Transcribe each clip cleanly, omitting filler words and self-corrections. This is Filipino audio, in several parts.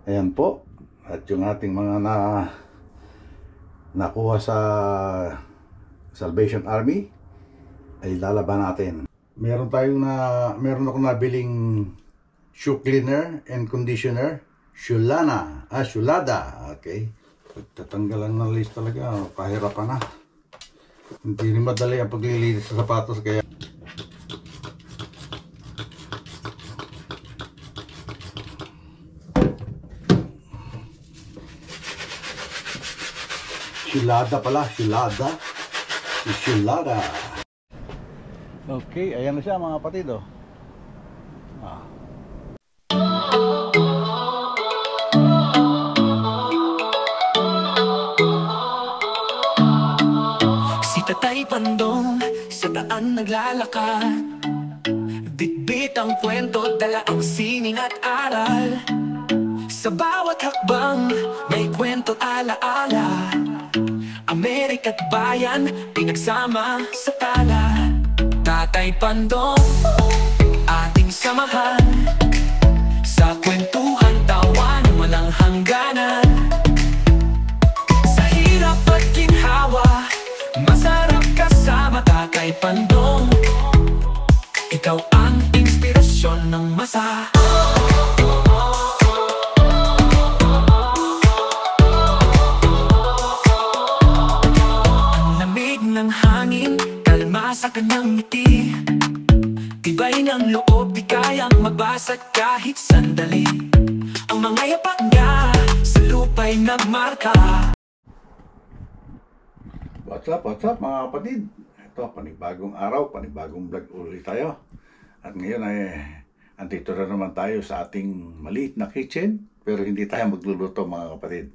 Ayan po. At yung ating mga nakuha sa Salvation Army ay lalaban natin. Meron akong nabiling shoe cleaner and conditioner. Shulada. Okay. Tatanggalan ng lace talaga. Pahirapan na. Hindi rin madali ang paglilinis sa sapatos kaya Shulada. Okay, ayan na siya mga kapatid oh. Si Tatay Pandong sa daan naglalakad, bitbit ang kwento, dala ang sining at aral. Sa bawat hakbang may kwento alaala, Amerika't bayan pinagsama sa tala. Tatay Pandong, ating samahan sa kwentuhan, tawanan, walang hangganan. Sa hirap at ginhawa, masarap kasama Tatay Pandong. Ikaw ang inspirasyon ng masa. Ang lamig ng hangin, kalma sa kanyang ngiti, tibay ng loob, di kayang mabasag kahit sandali. Ang mga yapak niya sa lupa'y nagmarka. What's up mga kapatid? Ito, panibagong araw, panibagong vlog ulit tayo. At ngayon ay andito na naman tayo sa ating maliit na kitchen. Pero hindi tayo magluluto mga kapatid,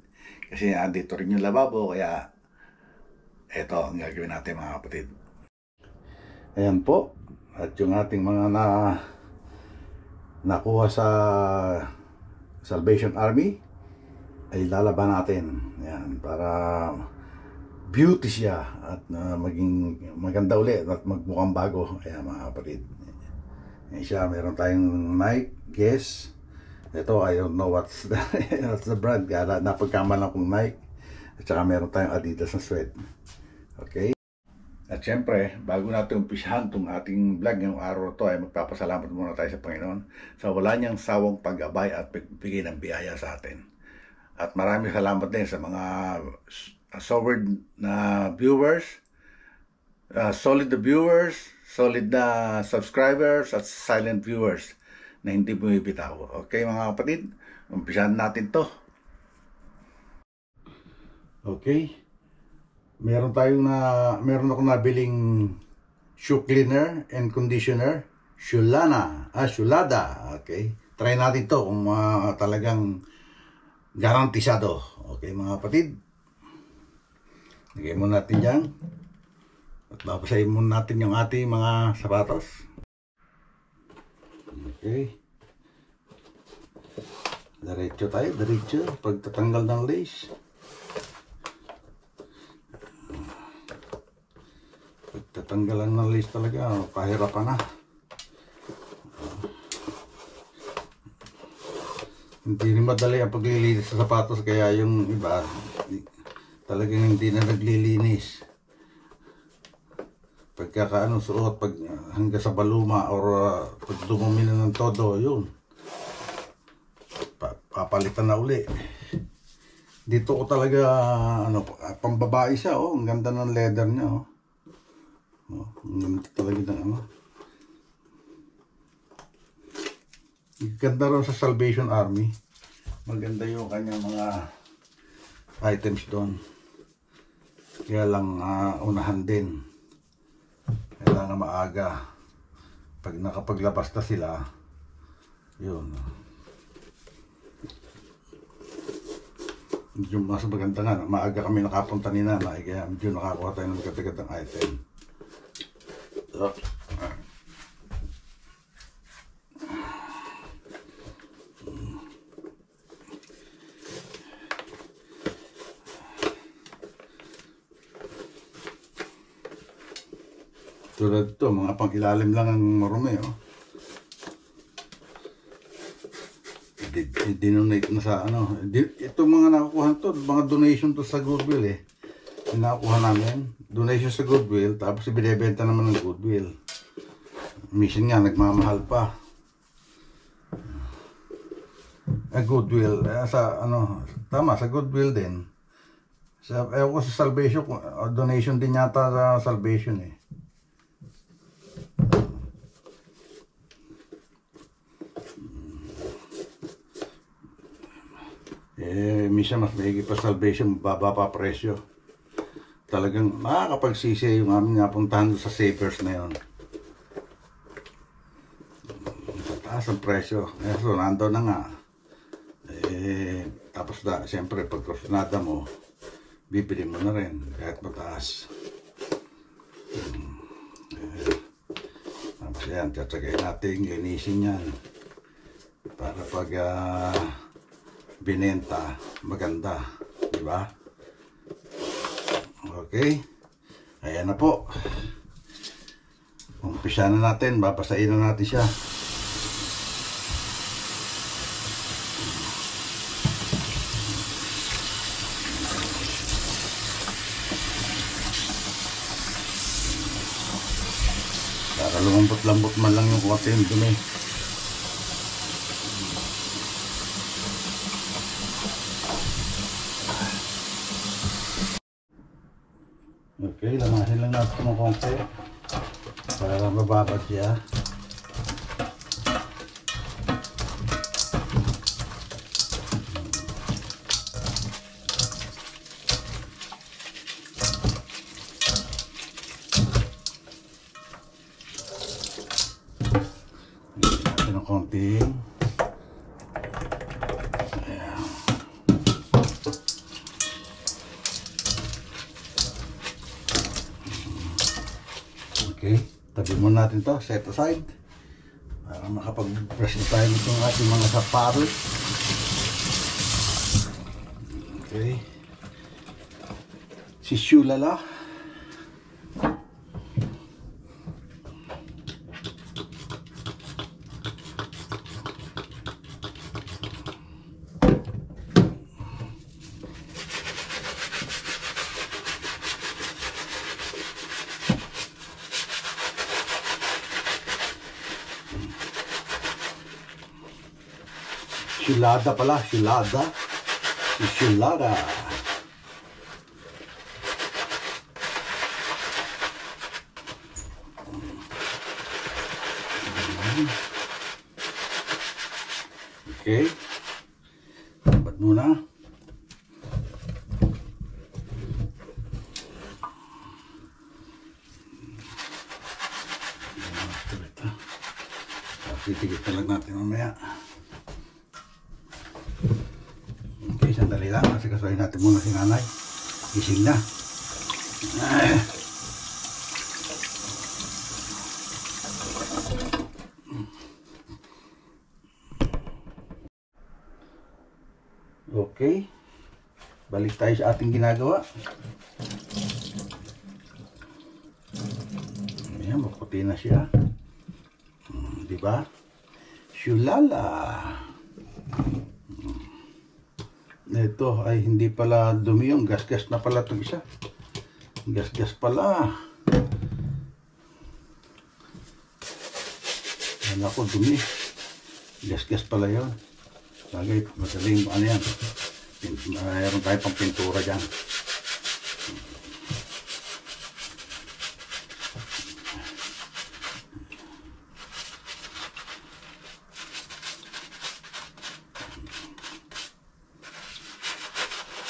kasi andito rin yung lababo. Kaya ito ang gagawin natin mga kapatid. Ayan po. At yung ating mga nakuha sa Salvation Army ay lalaban natin. Ayan, para beauty siya at maging maganda ulit at magmukhang bago. Ayan mga kapatid. Ayan siya, meron tayong Nike, Guess. Ito, I don't know what's the brand. Kaya napagkamalan kong Nike. At saka meron tayong Adidas na sweat. Okay. At syempre, bago natin umpisahan itong ating vlog ngayong araw to, ay magpapasalamat muna tayo sa Panginoon sa wala niyang sawang pag-abay at pagbigay ng biyaya sa atin. At maraming salamat din sa mga solid na viewers, solid na subscribers at silent viewers na hindi bumibitaw. Okay mga kapatid, umpisahan natin to. Okay. Meron akong nabiling shoe cleaner and conditioner. Shulada. Okay. Try natin to kung talagang garantisado. Okay mga kapatid. Lagay muna natin dyan. At babasahin muna natin yung ating mga sapatos. Okay. Diretso tayo. Pagtatanggal ng lace. Pagtatanggalan ng lace talaga, pahirapan na. Hindi rin madali ang paglilinis sa sapatos, kaya yung iba talagang hindi na naglilinis. Pagkakaano suot, pag hanggang sa baluma or pag dumumi na ng todo, yun. Papalitan na uli. Dito ko talaga pambabae siya, oh. Ang ganda ng leather niya, oh. Oh, ang ganda talaga ng ganda rin sa Salvation Army. Maganda yung kanyang mga items doon. Kaya lang unahan din. Kailangan maaga. Pag nakapaglabas na sila, yun. Medyo mas maganda nga. Maaga kami nakapunta ni nanay. Kaya medyo nakakuha tayo ng magagandang item. Tulad ito, mga pang-ilalim lang ang marumi, oh. i-donate na sa ano. Itong mga nakukuha to, mga donation to sa Goodwill eh. Nakukuha namin. Donation sa Goodwill, tapos ibinebenta naman ng Goodwill. Minsan nga, nagmamahal pa. Goodwill, sa ano, tama, sa Goodwill din. Ewan ko sa Salvation, donation din yata sa Salvation eh. Minsan mas maigi pa Salvation, baba pa presyo. Talagang makakapagsisi yung aming napuntahan sa Savers na yun. Taas ang presyo. So, nando na nga. Tapos siyempre, pag kursunada mo, bibili mo na rin, kahit mataas. Tapos yan, tatsagay natin, linisin yan. Para pag binenta, maganda. Diba? Okay. Ayan na po. Umpisa na natin, babasain na natin siya. Para lumambot-lambot man lang yung kuwate yung dumi. Okay, lamasin lang natin ng konti para mababad siya. Natin ng konting. Okay, tabi muna natin to, set aside para makapag-brush na tayo nitong ating mga sapatos. Okay, si Shulala. Shulada pala, Shulada. Si Shulada. Okay. Dapat muna. Titigit na lang natin mamaya. Okay, sandali lang. Kasi kasuhin natin muna si nanay. Gising na. Okay. Balik tayo sa ating ginagawa. Ayan, maputi na siya. Diba? Shulala. Ito ay hindi pala dumi yung gas-gas na pala itong isa. Gas-gas pala. Wala ko dumi. Gas-gas pala yun. Bagay, madaling ano yan. Mayroon tayo pang pintura dyan.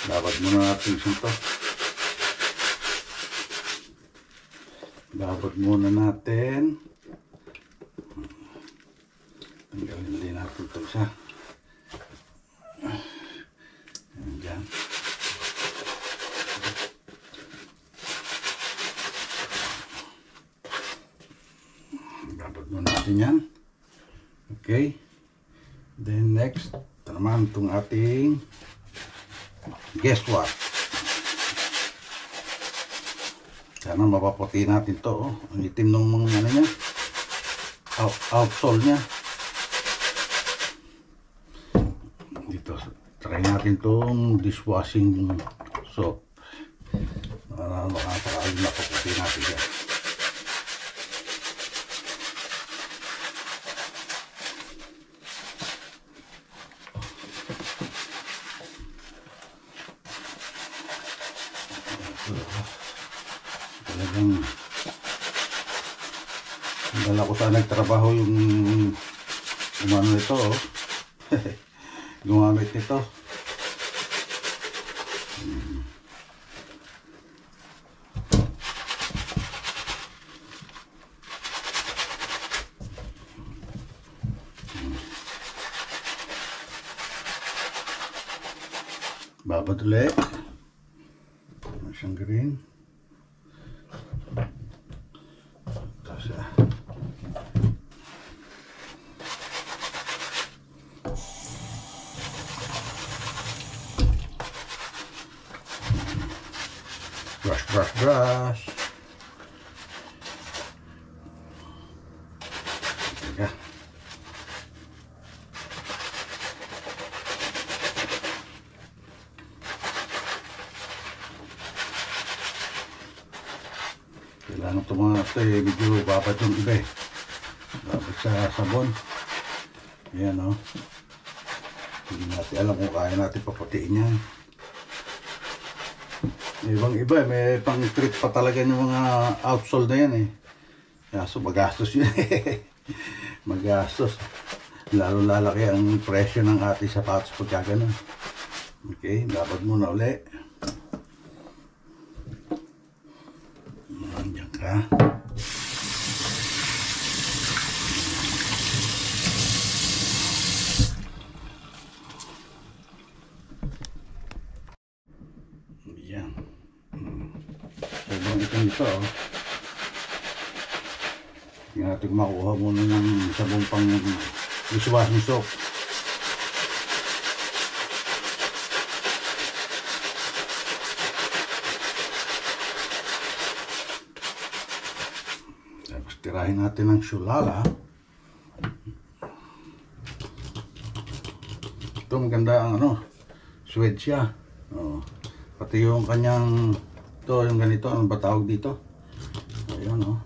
Babad muna natin ito. Babad muna natin. Tanggalin din natin ito isa. Ayan. Babad muna natin yan. Okay. Then next, ito naman itong ating guess what? Sana mapaputi natin to. Oh. Ang itim ng mga ano niya. Outsole niya. Dito, try natin tong dishwashing soap. Para makapakain na paputi natin yan. Talagang dala ko sana nagtrabaho yung umano ito, oh. Gumamit nito. Babad ulit. Siyang green. Tapos brush. Teka. Kailangan ito mga ito medyo babad yung iba eh. Babad sa sabon. Ayan o. Hindi natin alam kung kaya natin paputiin yan. Ibang iba eh, may pang treat pa talaga yung mga outsole na yan eh. Kaso magastos yun eh. Magastos. Lalo lalaki ang presyo ng ating sapatos pagka ganun. Okay, dapat muna uli. Diyan ka. Yan. Sobrang itong ito, oh. Hindi natin makuha muna ng sabong pang dishwashing soap. Tapos tirahin natin ng Shulala. Ito maganda ang ano, suede siya. Oh. Pati yung kanyang, ito yung ganito, ano ba tawag dito? Ayun, oh.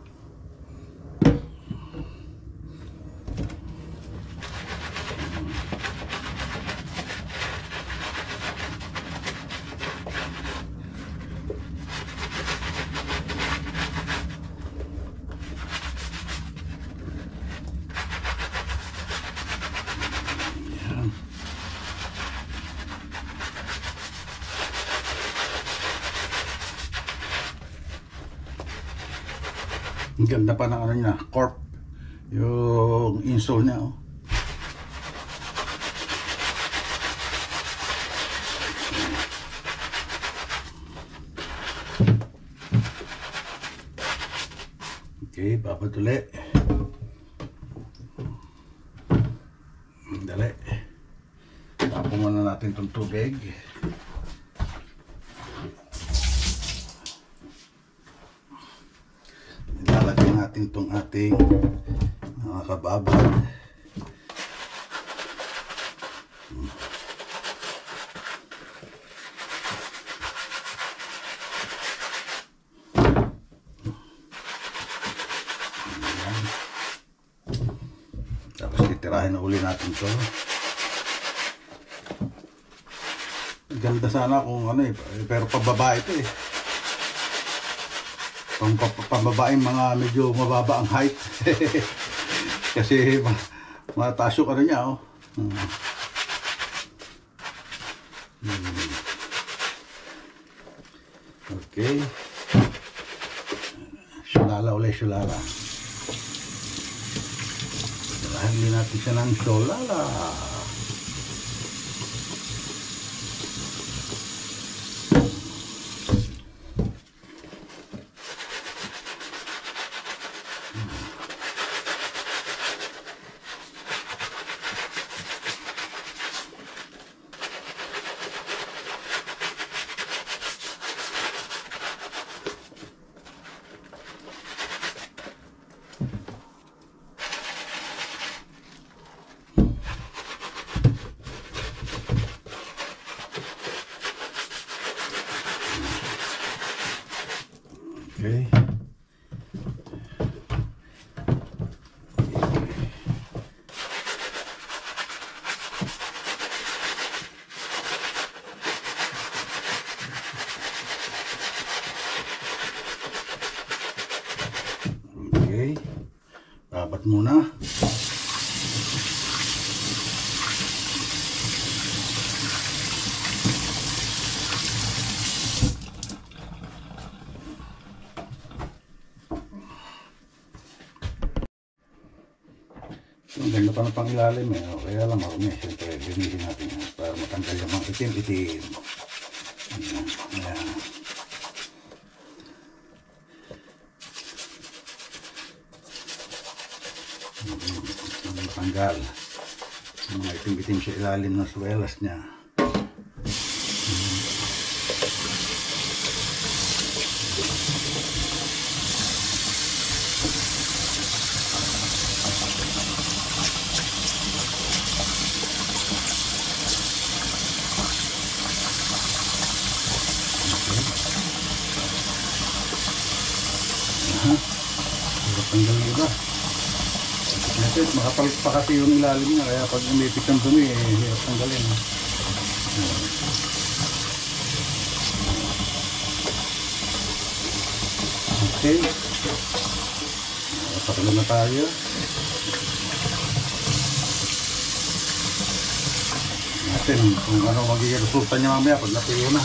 Ang ganda pa ng ano niya, corp. Yung insole niya, oh. Okay, babad ulit. Dali. Tapon muna natin itong tubig. Ilalagay natin itong ating mga kababad. Tapos titirahin na uli natin ito. Ganda sana kung ano eh, pero pababa ito eh. Pambabaeng mga medyo mababa ang height. Kasi mataas yung ano niya, oh. Okay. Shulala ulit, Shulala. Dalahan din natin siya ng Shulala. Okay. Okay. Babat muna. Ang ganda pa ng pangilalim eh. Kaya lang marumi. Siyempre, linisin natin yan para matanggal yung mga itim-itim. Ayan. Matanggal. Yung mga itim-itim sa ilalim ng swelas niya. Hirap tanggalin iba. Makapalit pa kasi yung ilalim niya, kaya pag umipit ng dumi, hirap tanggalin. Okay. Patuloy na tayo. Natin kung ano magiging resulta niya mamaya pag natuyo na.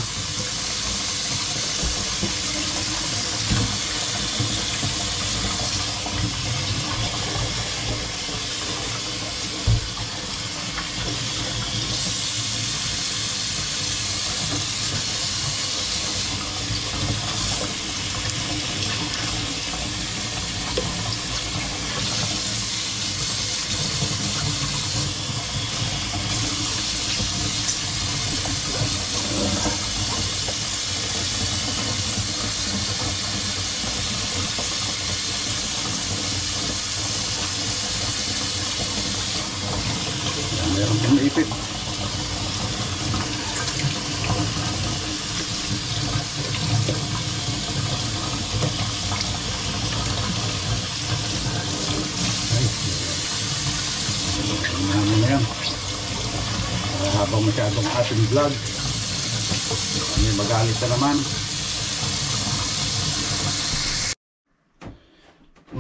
Meron pang naipit. Namin na yan. Habang masyadong ating vlog, kami magalit na naman.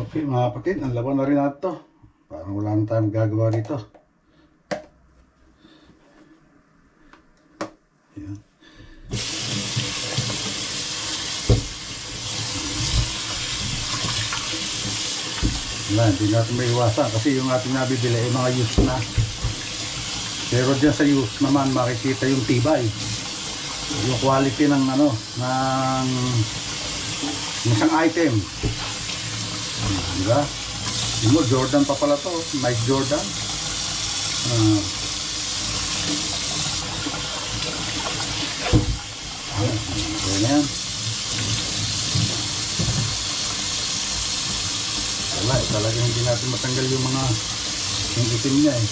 Okay mga kapatid, ang laban na rin natin. Parang wala na tayong gagawa dito. Ayan. Wala, hindi natin may iwasan kasi yung ating nabibili ay mga used na. Pero dyan sa used naman makikita yung tibay, yung quality ng ano, ng isang item. Diba? Yung mo, Jordan pa pala to, Mike Jordan. Okay na yan. Wala, talaga hindi natin matanggal yung mga yung itim niya eh.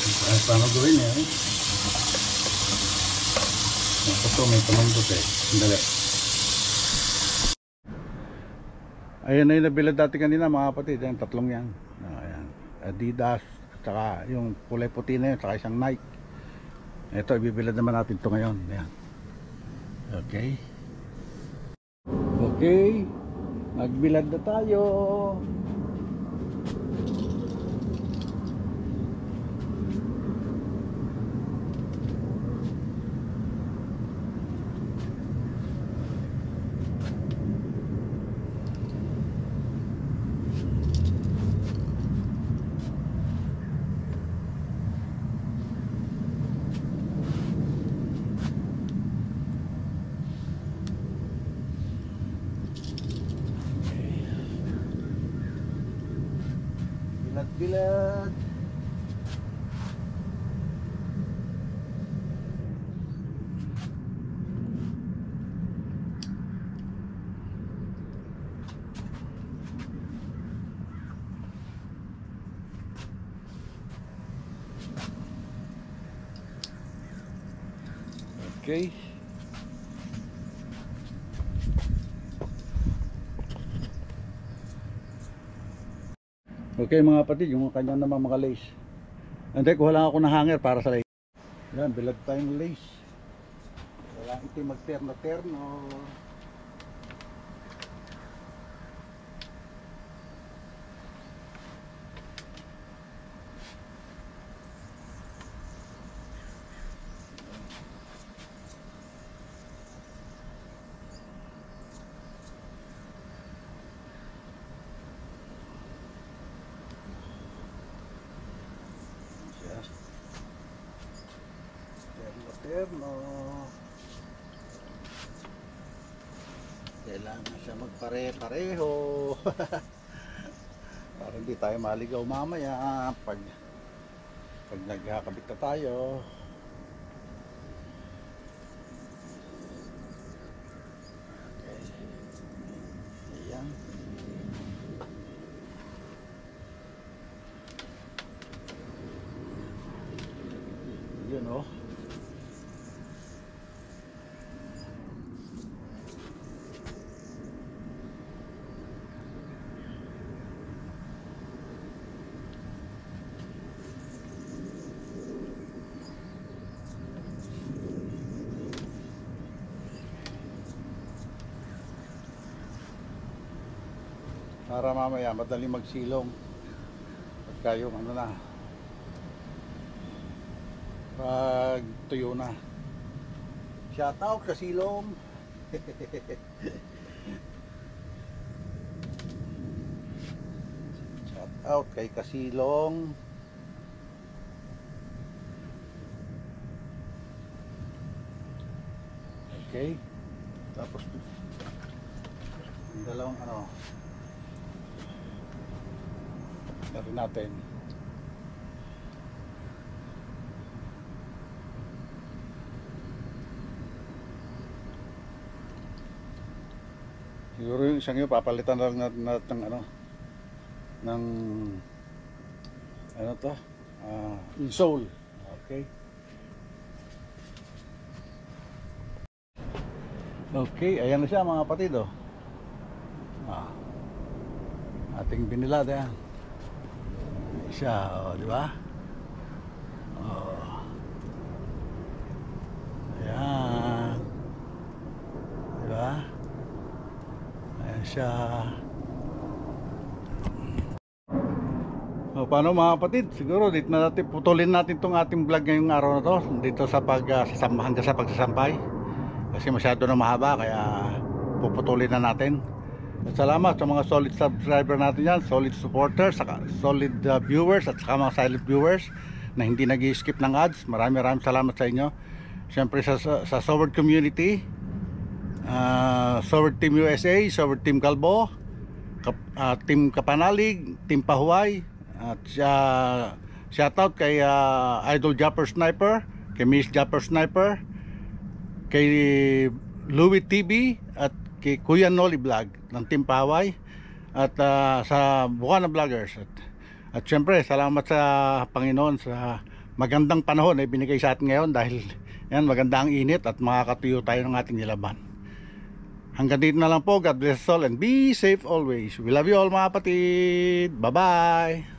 Kahit paano gawin niya eh. Ito may tumandot eh. Sandali. Ayan na yung nabilad dati kanina mga kapatid. Ayan, tatlong yan. Ayan. Adidas, saka yung kulay puti na yun, saka isang Nike. Ito, ibibilad naman natin ito ngayon. Ayan. Okay. Okay. Magbilad na tayo. Bilad. Okay. Okay mga kapatid, yung kanya naman mga lace. Hindi, kuha lang ako ng hanger para sa lace. Yan, bilad tayong lace. Wala ito magterno-terno. Terno. Kailangan siya magpare-pareho. Para hindi tayo maligaw mamaya pag nagkakabit na tayo. Okay. Ayan. Yun oh. Para mamaya madali magsilong pagka yung ano na, pag tuyo na. Shout out Kasilong. Shout out kay Kasilong. Okay, tapos yung dalawang ano na rin natin. Siguro yung isang yun papalitan na lang natin ng ano, ng ano to, insole. Okay. Okay, ayan na siya mga kapatid oh. Ating binilad yan. Siya, oh, di ba? Oh. Ayan. Di ba? Ayan siya. So, paano mga kapatid? Siguro dito na natin putulin natin tong ating vlog ngayong araw na to. Dito sa hanggang sa pagsasampay. Kasi masyado na mahaba kaya puputulin na natin. Salamat sa mga solid subscriber natin yan, solid supporters, solid viewers at saka mga silent viewers na hindi nag-skip ng ads. Maraming salamat sa inyo. Siyempre sa Sword community, Sword Team USA, Sword Team Calbo, Team Kapanalig, Team Pahuay, at shoutout kay Idol Japper Sniper, kay Miss Japper Sniper, kay Louie TV at kay Kuya Noli Vlog ng Team Pahuay, at sa Bukana Vloggers, at syempre salamat sa Panginoon sa magandang panahon na binigay sa atin ngayon, dahil yan, maganda ang init at makakatuyo tayo ng ating nilaban. Hanggang dito na lang po. God bless us all and be safe always. We love you all mga kapatid. Bye bye.